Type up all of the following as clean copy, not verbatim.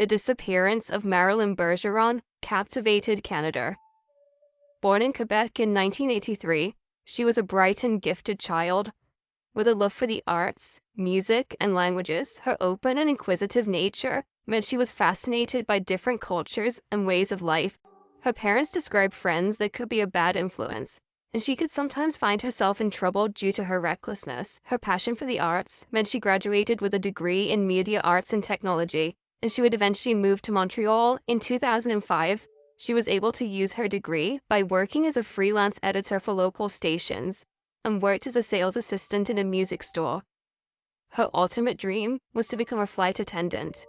The disappearance of Marilyn Bergeron captivated Canada. Born in Quebec in 1983, she was a bright and gifted child. With a love for the arts, music, and languages, her open and inquisitive nature meant she was fascinated by different cultures and ways of life. Her parents described friends that could be a bad influence, and she could sometimes find herself in trouble due to her recklessness. Her passion for the arts meant she graduated with a degree in media arts and technology, and she would eventually move to Montreal. In 2005, she was able to use her degree by working as a freelance editor for local stations and worked as a sales assistant in a music store. Her ultimate dream was to become a flight attendant,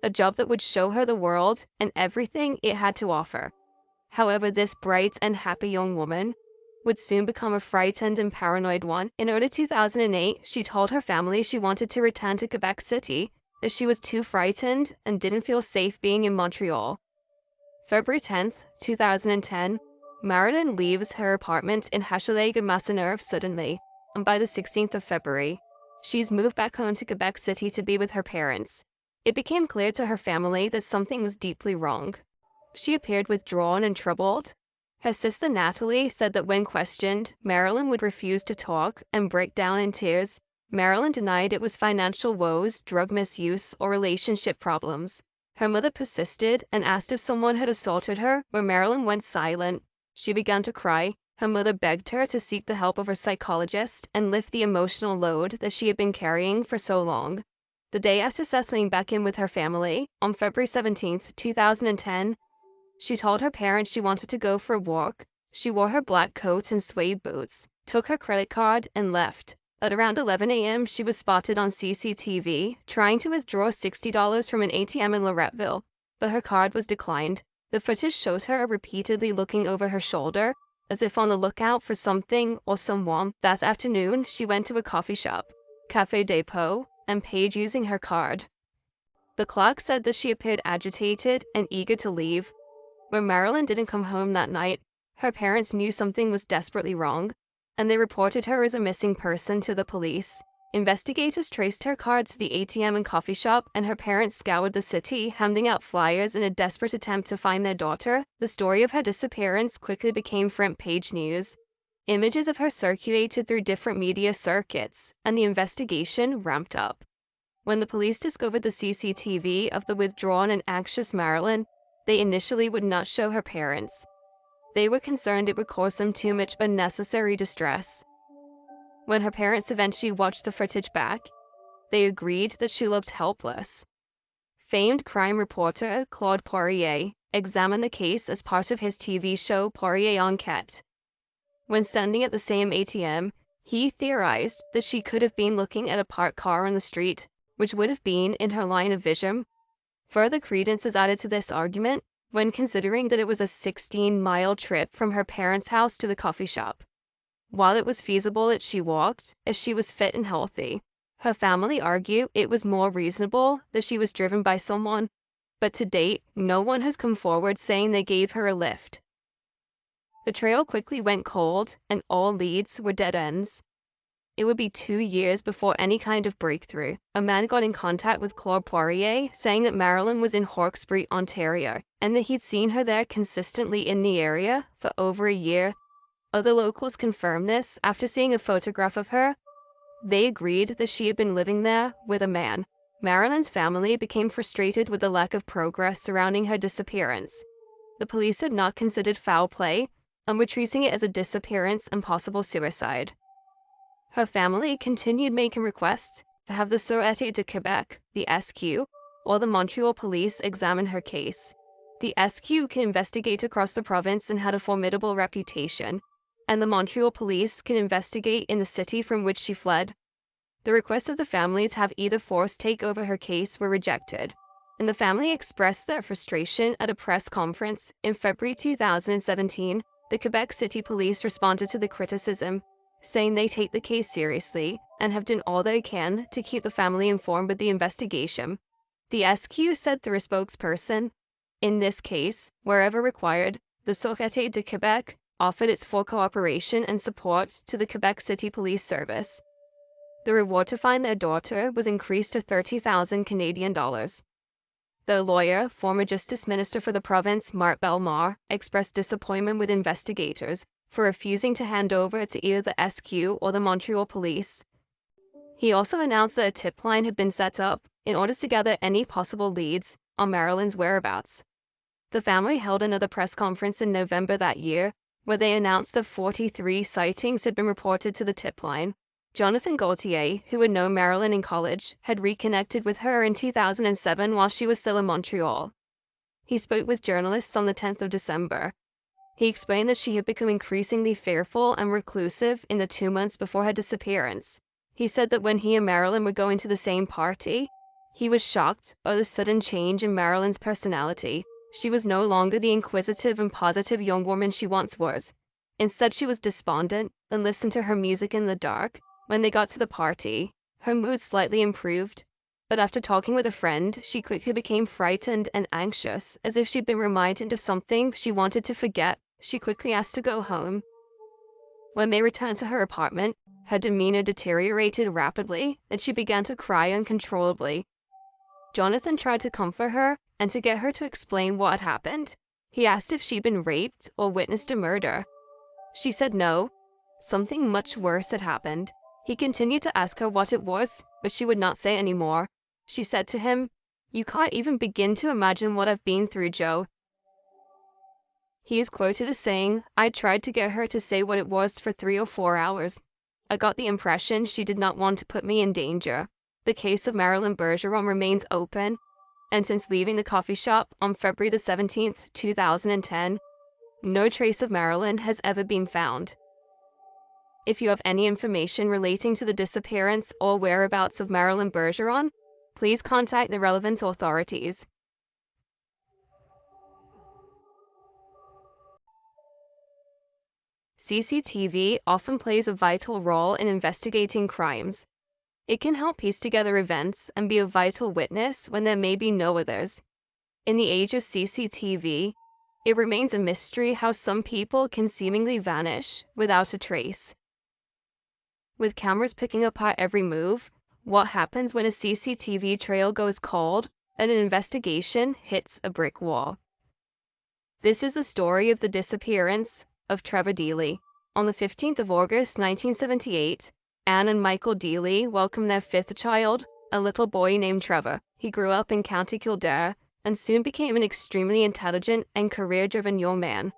a job that would show her the world and everything it had to offer. However, this bright and happy young woman would soon become a frightened and paranoid one. In early 2008, she told her family she wanted to return to Quebec City, as she was too frightened and didn't feel safe being in Montreal. February 10th, 2010, Marilyn leaves her apartment in Hochelaga-Maisonneuve suddenly, and by the 16th of February, she's moved back home to Quebec City to be with her parents. It became clear to her family that something was deeply wrong. She appeared withdrawn and troubled. Her sister Natalie said that when questioned, Marilyn would refuse to talk and break down in tears. Marilyn denied it was financial woes, drug misuse, or relationship problems. Her mother persisted and asked if someone had assaulted her, where Marilyn went silent. She began to cry. Her mother begged her to seek the help of a psychologist and lift the emotional load that she had been carrying for so long. The day after settling back in with her family, on February 17th, 2010, she told her parents she wanted to go for a walk. She wore her black coat and suede boots, took her credit card, and left. At around 11 a.m., she was spotted on CCTV trying to withdraw $60 from an ATM in Loretteville, but her card was declined. The footage shows her repeatedly looking over her shoulder, as if on the lookout for something or someone. That afternoon, she went to a coffee shop, Café Depot, and paid using her card. The clerk said that she appeared agitated and eager to leave. When Marilyn didn't come home that night, her parents knew something was desperately wrong, and they reported her as a missing person to the police. Investigators traced her card to the ATM and coffee shop, and her parents scoured the city, handing out flyers in a desperate attempt to find their daughter. The story of her disappearance quickly became front-page news. Images of her circulated through different media circuits, and the investigation ramped up. When the police discovered the CCTV of the withdrawn and anxious Marilyn, they initially would not show her parents. They were concerned it would cause them too much unnecessary distress. When her parents eventually watched the footage back, they agreed that she looked helpless. Famed crime reporter Claude Poirier examined the case as part of his TV show Poirier Enquête. When standing at the same ATM, he theorized that she could have been looking at a parked car on the street, which would have been in her line of vision. Further credence is added to this argument when considering that it was a 16-mile trip from her parents' house to the coffee shop. While it was feasible that she walked, if she was fit and healthy, her family argue it was more reasonable that she was driven by someone, but to date, no one has come forward saying they gave her a lift. The trail quickly went cold, and all leads were dead ends. It would be 2 years before any kind of breakthrough. A man got in contact with Claude Poirier, saying that Marilyn was in Hawkesbury, Ontario, and that he'd seen her there consistently in the area for over a year. Other locals confirmed this after seeing a photograph of her. They agreed that she had been living there with a man. Marilyn's family became frustrated with the lack of progress surrounding her disappearance. The police had not considered foul play and were treating it as a disappearance and possible suicide. Her family continued making requests to have the Sûreté de Québec, the SQ, or the Montreal police examine her case. The SQ can investigate across the province and had a formidable reputation, and the Montreal police can investigate in the city from which she fled. The requests of the family to have either force take over her case were rejected, and the family expressed their frustration at a press conference in February 2017. The Quebec City Police responded to the criticism, saying they take the case seriously and have done all they can to keep the family informed with the investigation. The SQ said through a spokesperson, "In this case, wherever required, the Sûreté de Québec offered its full cooperation and support to the Quebec City Police Service." The reward to find their daughter was increased to $30,000 Canadian dollars. The lawyer, former Justice Minister for the province, Mark Belmar, expressed disappointment with investigators for refusing to hand over to either the SQ or the Montreal police. He also announced that a tip line had been set up in order to gather any possible leads on Marilyn's whereabouts. The family held another press conference in November that year, where they announced that 43 sightings had been reported to the tip line. Jonathan Gaultier, who had known Marilyn in college, had reconnected with her in 2007 while she was still in Montreal. He spoke with journalists on the 10th of December. He explained that she had become increasingly fearful and reclusive in the 2 months before her disappearance. He said that when he and Marilyn were going to the same party, he was shocked by the sudden change in Marilyn's personality. She was no longer the inquisitive and positive young woman she once was. Instead, she was despondent and listened to her music in the dark. When they got to the party, her mood slightly improved, but after talking with a friend, she quickly became frightened and anxious, as if she'd been reminded of something she wanted to forget. She quickly asked to go home. When they returned to her apartment, her demeanor deteriorated rapidly, and she began to cry uncontrollably. Jonathan tried to comfort her and to get her to explain what had happened. He asked if she'd been raped or witnessed a murder. She said no. Something much worse had happened. He continued to ask her what it was, but she would not say any more. She said to him, "You can't even begin to imagine what I've been through, Joe." He is quoted as saying, "I tried to get her to say what it was for 3 or 4 hours. I got the impression she did not want to put me in danger." The case of Marilyn Bergeron remains open, and since leaving the coffee shop on February the 17th, 2010, no trace of Marilyn has ever been found. If you have any information relating to the disappearance or whereabouts of Marilyn Bergeron, please contact the relevant authorities. CCTV often plays a vital role in investigating crimes. It can help piece together events and be a vital witness when there may be no others. In the age of CCTV, it remains a mystery how some people can seemingly vanish without a trace. With cameras picking apart every move, what happens when a CCTV trail goes cold and an investigation hits a brick wall? This is the story of the disappearance of Trevor Deely. On the 15th of August 1978, Anne and Michael Deely welcomed their 5th child, a little boy named Trevor. He grew up in County Kildare and soon became an extremely intelligent and career-driven young man.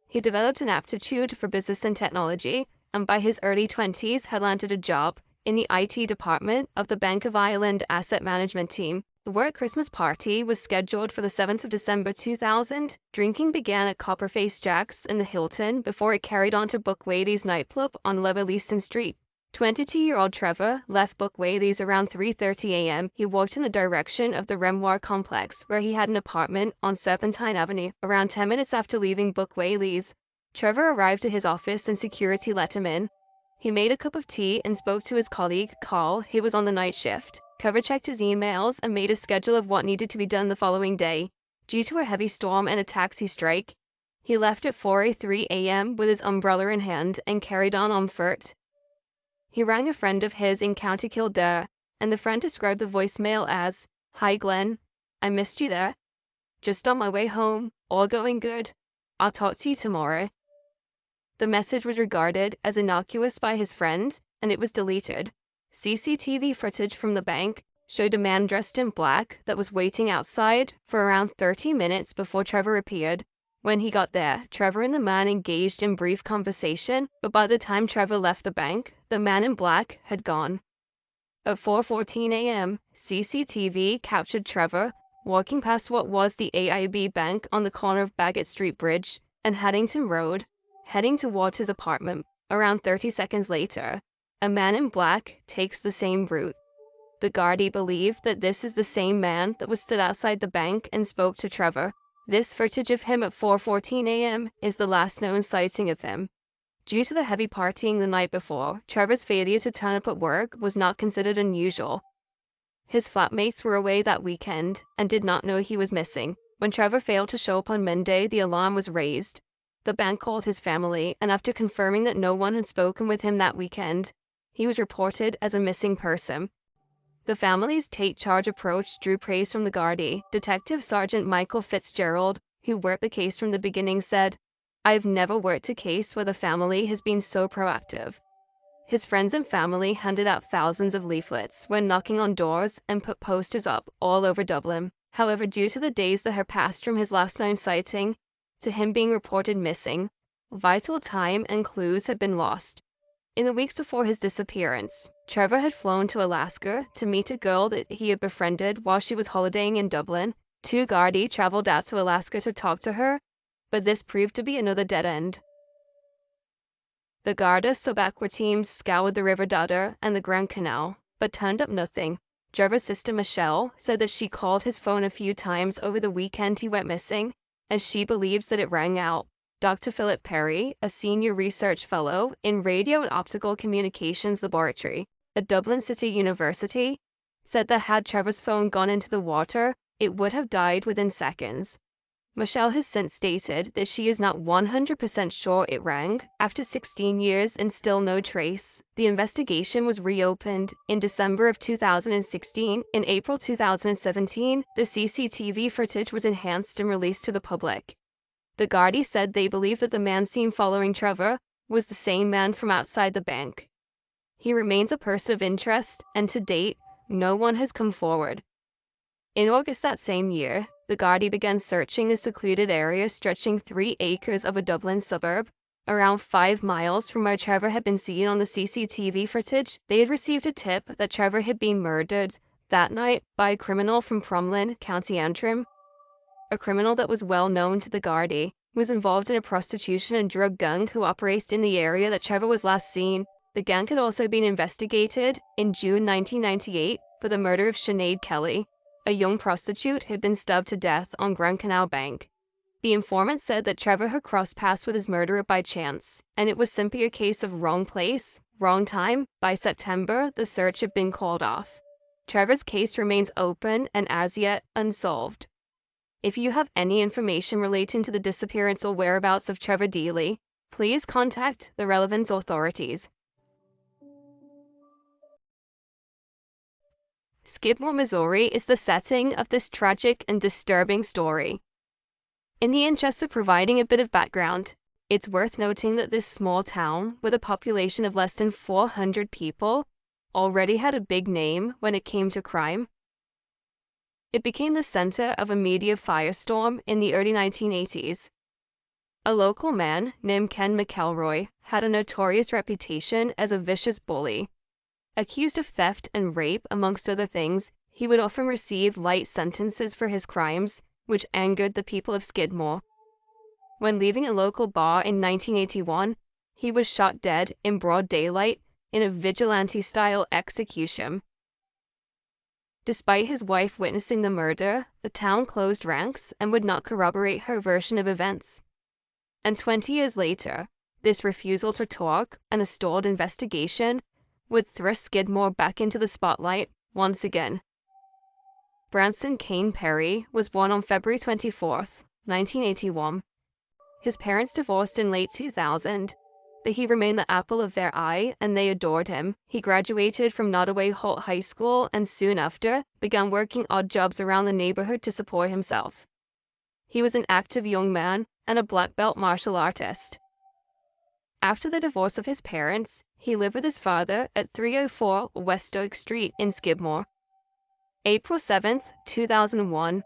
He developed an aptitude for business and technology, and by his early 20s had landed a job in the IT department of the Bank of Ireland asset management team. The work Christmas party was scheduled for the 7th of December 2000. Drinking began at Copperface Jack's in the Hilton before it carried on to Buck Whaley's nightclub on Lower Leaston Street. 22-year-old Trevor left Buck Whaley's around 3:30 a.m. He walked in the direction of the Remoir complex, where he had an apartment on Serpentine Avenue. Around 10 minutes after leaving Buck Whaley's, Trevor arrived at his office and security let him in. He made a cup of tea and spoke to his colleague, Carl, who was on the night shift. Trevor checked his emails and made a schedule of what needed to be done the following day. Due to a heavy storm and a taxi strike, he left at 4:03 a.m. with his umbrella in hand and carried on foot. He rang a friend of his in County Kildare, and the friend described the voicemail as, "Hi Glenn, I missed you there. Just on my way home, all going good. I'll talk to you tomorrow." The message was regarded as innocuous by his friend, and it was deleted. CCTV footage from the bank showed a man dressed in black that was waiting outside for around 30 minutes before Trevor appeared. When he got there, Trevor and the man engaged in brief conversation, but by the time Trevor left the bank, the man in black had gone. At 4:14 a.m., CCTV captured Trevor walking past what was the AIB Bank on the corner of Bagot Street Bridge and Haddington Road, heading towards his apartment. Around 30 seconds later, a man in black takes the same route. The Gardaí believe that this is the same man that was stood outside the bank and spoke to Trevor. This footage of him at 4:14 a.m. is the last known sighting of him. Due to the heavy partying the night before, Trevor's failure to turn up at work was not considered unusual. His flatmates were away that weekend and did not know he was missing. When Trevor failed to show up on Monday, the alarm was raised. The bank called his family, and after confirming that no one had spoken with him that weekend, he was reported as a missing person. The family's take-charge approach drew praise from the Gardaí. Detective Sergeant Michael Fitzgerald, who worked the case from the beginning, said, "I've never worked a case where the family has been so proactive." His friends and family handed out thousands of leaflets when knocking on doors and put posters up all over Dublin. However, due to the days that had passed from his last known sighting to him being reported missing, vital time and clues had been lost. In the weeks before his disappearance, Trevor had flown to Alaska to meet a girl that he had befriended while she was holidaying in Dublin. Two Gardaí traveled out to Alaska to talk to her, but this proved to be another dead end. The Garda Sobakwa teams scoured the River Dodder and the Grand Canal, but turned up nothing. Trevor's sister Michelle said that she called his phone a few times over the weekend he went missing, as she believes that it rang out. Dr. Philip Perry, a senior research fellow in Radio and Optical Communications Laboratory at Dublin City University, said that had Trevor's phone gone into the water, it would have died within seconds. Michelle has since stated that she is not 100% sure it rang. After 16 years and still no trace, the investigation was reopened in December of 2016. In April 2017, the CCTV footage was enhanced and released to the public. The Gardaí said they believe that the man seen following Trevor was the same man from outside the bank. He remains a person of interest, and to date, no one has come forward. In August that same year, the Gardaí began searching a secluded area stretching 3 acres of a Dublin suburb. Around 5 miles from where Trevor had been seen on the CCTV footage, they had received a tip that Trevor had been murdered that night by a criminal from Crumlin, County Antrim. A criminal that was well known to the Gardaí, was involved in a prostitution and drug gang who operated in the area that Trevor was last seen. The gang had also been investigated in June 1998 for the murder of Sinead Kelly, a young prostitute who had been stabbed to death on Grand Canal Bank. The informant said that Trevor had crossed paths with his murderer by chance, and it was simply a case of wrong place, wrong time. By September, the search had been called off. Trevor's case remains open and as yet unsolved. If you have any information relating to the disappearance or whereabouts of Trevor Deely, please contact the relevant authorities. Skidmore, Missouri is the setting of this tragic and disturbing story. In the interest of providing a bit of background, it's worth noting that this small town, with a population of less than 400 people, already had a big name when it came to crime. It became the center of a media firestorm in the early 1980s. A local man named Ken McElroy had a notorious reputation as a vicious bully. Accused of theft and rape, amongst other things, he would often receive light sentences for his crimes, which angered the people of Skidmore. When leaving a local bar in 1981, he was shot dead in broad daylight in a vigilante-style execution. Despite his wife witnessing the murder, the town closed ranks and would not corroborate her version of events. And 20 years later, this refusal to talk and a stalled investigation would thrust Skidmore back into the spotlight once again. Branson Kane Perry was born on February 24, 1981. His parents divorced in late 2000, but he remained the apple of their eye and they adored him. He graduated from Nottoway Holt High School and soon after began working odd jobs around the neighborhood to support himself. He was an active young man and a black belt martial artist. After the divorce of his parents, he lived with his father at 304 West Oak Street in Skidmore. April 7, 2001,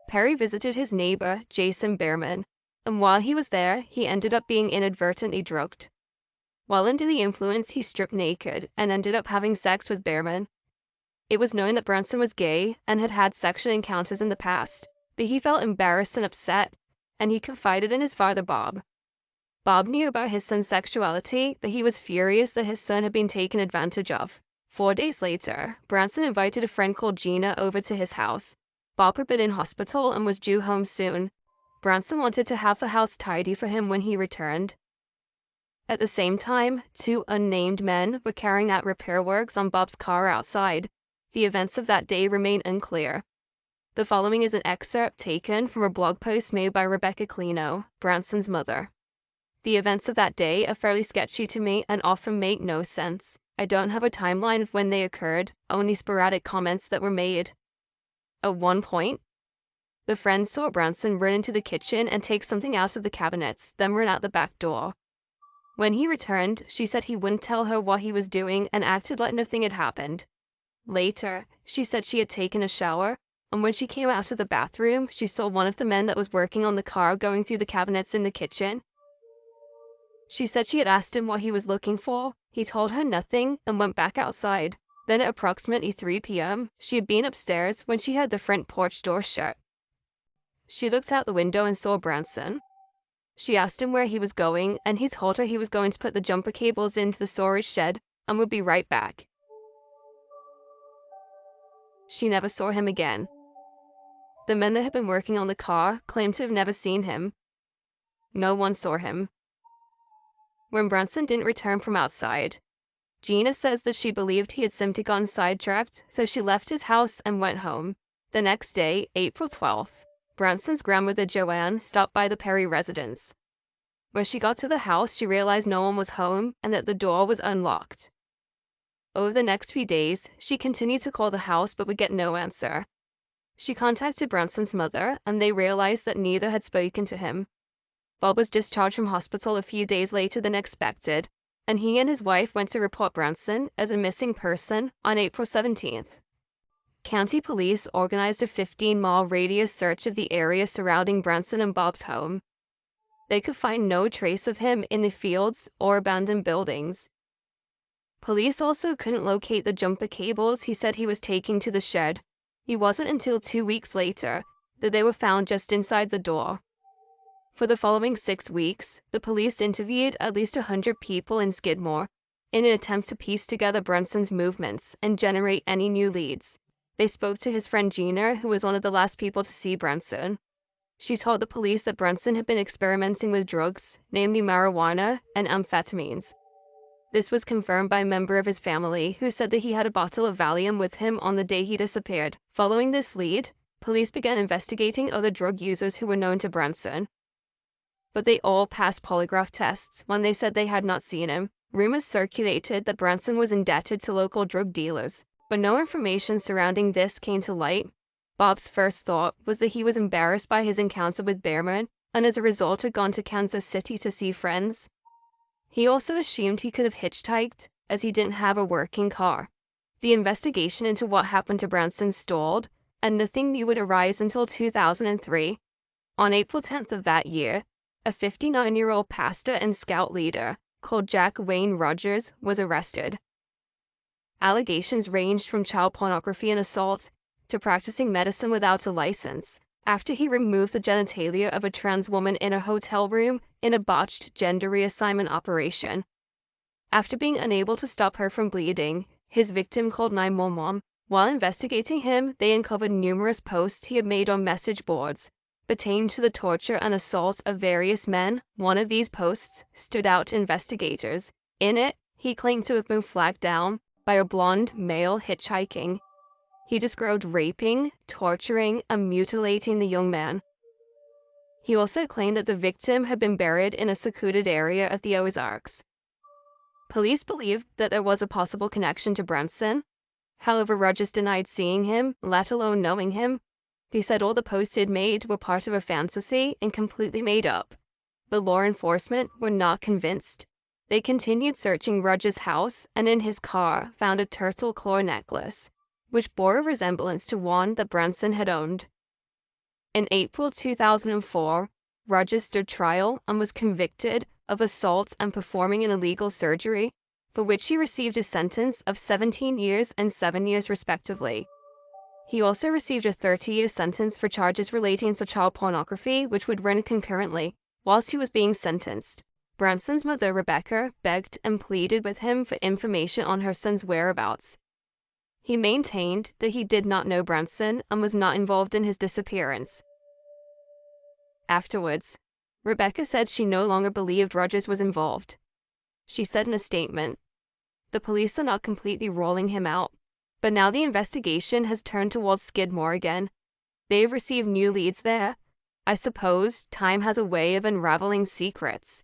Perry visited his neighbor, Jason Behrman, and while he was there, he ended up being inadvertently drugged. While under the influence, he stripped naked and ended up having sex with Behrman. It was known that Branson was gay and had had sexual encounters in the past, but he felt embarrassed and upset, and he confided in his father, Bob. Bob knew about his son's sexuality, but he was furious that his son had been taken advantage of. 4 days later, Branson invited a friend called Gina over to his house. Bob had been in hospital and was due home soon. Branson wanted to have the house tidy for him when he returned. At the same time, 2 unnamed men were carrying out repair works on Bob's car outside. The events of that day remain unclear. The following is an excerpt taken from a blog post made by Rebecca Clino, Branson's mother. The events of that day are fairly sketchy to me and often make no sense. I don't have a timeline of when they occurred, only sporadic comments that were made. At one point, the friend saw Branson run into the kitchen and take something out of the cabinets, then run out the back door. When he returned, she said he wouldn't tell her what he was doing and acted like nothing had happened. Later, she said she had taken a shower, and when she came out of the bathroom, she saw one of the men that was working on the car going through the cabinets in the kitchen. She said she had asked him what he was looking for. He told her nothing and went back outside. Then at approximately 3 p.m., she had been upstairs when she heard the front porch door shut. She looked out the window and saw Branson. She asked him where he was going, and he told her he was going to put the jumper cables into the storage shed and would be right back. She never saw him again. The men that had been working on the car claimed to have never seen him. No one saw him. When Branson didn't return from outside, Gina says that she believed he had simply gotten sidetracked, so she left his house and went home. The next day, April 12th, Branson's grandmother Joanne stopped by the Perry residence. When she got to the house, she realized no one was home and that the door was unlocked. Over the next few days, she continued to call the house but would get no answer. She contacted Branson's mother, and they realized that neither had spoken to him. Bob was discharged from hospital a few days later than expected, and he and his wife went to report Branson as a missing person on April 17th. County police organized a 15-mile radius search of the area surrounding Branson and Bob's home. They could find no trace of him in the fields or abandoned buildings. Police also couldn't locate the jumper cables he said he was taking to the shed. It wasn't until 2 weeks later that they were found just inside the door. For the following 6 weeks, the police interviewed at least 100 people in Skidmore in an attempt to piece together Branson's movements and generate any new leads. They spoke to his friend Gina, who was one of the last people to see Branson. She told the police that Branson had been experimenting with drugs, namely marijuana and amphetamines. This was confirmed by a member of his family who said that he had a bottle of Valium with him on the day he disappeared. Following this lead, police began investigating other drug users who were known to Branson. But they all passed polygraph tests when they said they had not seen him. Rumors circulated that Branson was indebted to local drug dealers, but no information surrounding this came to light. Bob's first thought was that he was embarrassed by his encounter with Behrman and as a result had gone to Kansas City to see friends. He also assumed he could have hitchhiked as he didn't have a working car. The investigation into what happened to Branson stalled, and nothing new would arise until 2003. On April 10th of that year, a 59-year-old pastor and scout leader called Jack Wayne Rogers was arrested. Allegations ranged from child pornography and assault to practicing medicine without a license, after he removed the genitalia of a trans woman in a hotel room in a botched gender reassignment operation. After being unable to stop her from bleeding, his victim called 911. While investigating him, they uncovered numerous posts he had made on message boards pertaining to the torture and assault of various men. One of these posts stood out to investigators. In it, he claimed to have been flagged down by a blonde male hitchhiking. He described raping, torturing, and mutilating the young man. He also claimed that the victim had been buried in a secluded area of the Ozarks. Police believed that there was a possible connection to Branson. However, Rogers denied seeing him, let alone knowing him. He said all the posts he'd made were part of a fantasy and completely made up. The law enforcement were not convinced. They continued searching Rogers' house and in his car found a turtle claw necklace, which bore a resemblance to one that Branson had owned. In April 2004, Rogers stood trial and was convicted of assault and performing an illegal surgery, for which he received a sentence of 17 years and 7 years respectively. He also received a 30-year sentence for charges relating to child pornography, which would run concurrently. Whilst he was being sentenced, Branson's mother, Rebecca, begged and pleaded with him for information on her son's whereabouts. He maintained that he did not know Branson and was not involved in his disappearance. Afterwards, Rebecca said she no longer believed Rogers was involved. She said in a statement, "The police are not completely ruling him out, but now the investigation has turned towards Skidmore again. They have received new leads there. I suppose time has a way of unraveling secrets.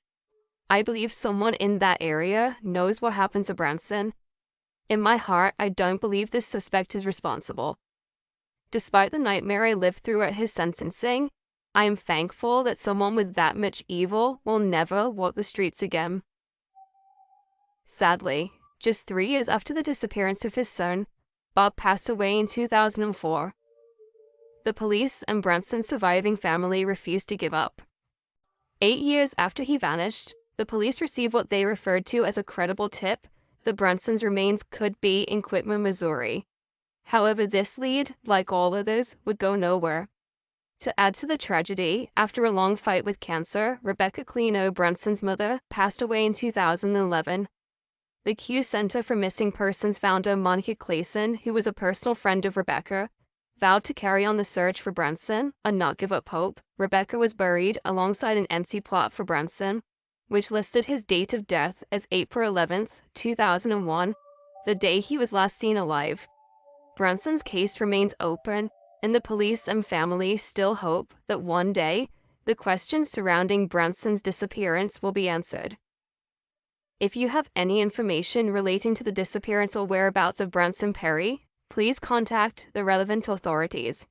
I believe someone in that area knows what happened to Branson, In my heart, I don't believe this suspect is responsible. Despite the nightmare I lived through at his sentencing, I am thankful that someone with that much evil will never walk the streets again. Sadly, just 3 years after the disappearance of his son, Bob passed away in 2004. The police and Branson's surviving family refused to give up. 8 years after he vanished, the police received what they referred to as a credible tip that Branson's remains could be in Quitman, Missouri. However, this lead, like all others, would go nowhere. To add to the tragedy, after a long fight with cancer, Rebecca Clino, Branson's mother, passed away in 2011. The Q Center for Missing Persons founder Monica Clayson, who was a personal friend of Rebecca, vowed to carry on the search for Branson and not give up hope. Rebecca was buried alongside an empty plot for Branson, which listed his date of death as April 11th, 2001, the day he was last seen alive. Branson's case remains open, and the police and family still hope that one day the questions surrounding Branson's disappearance will be answered. If you have any information relating to the disappearance or whereabouts of Branson Perry, please contact the relevant authorities.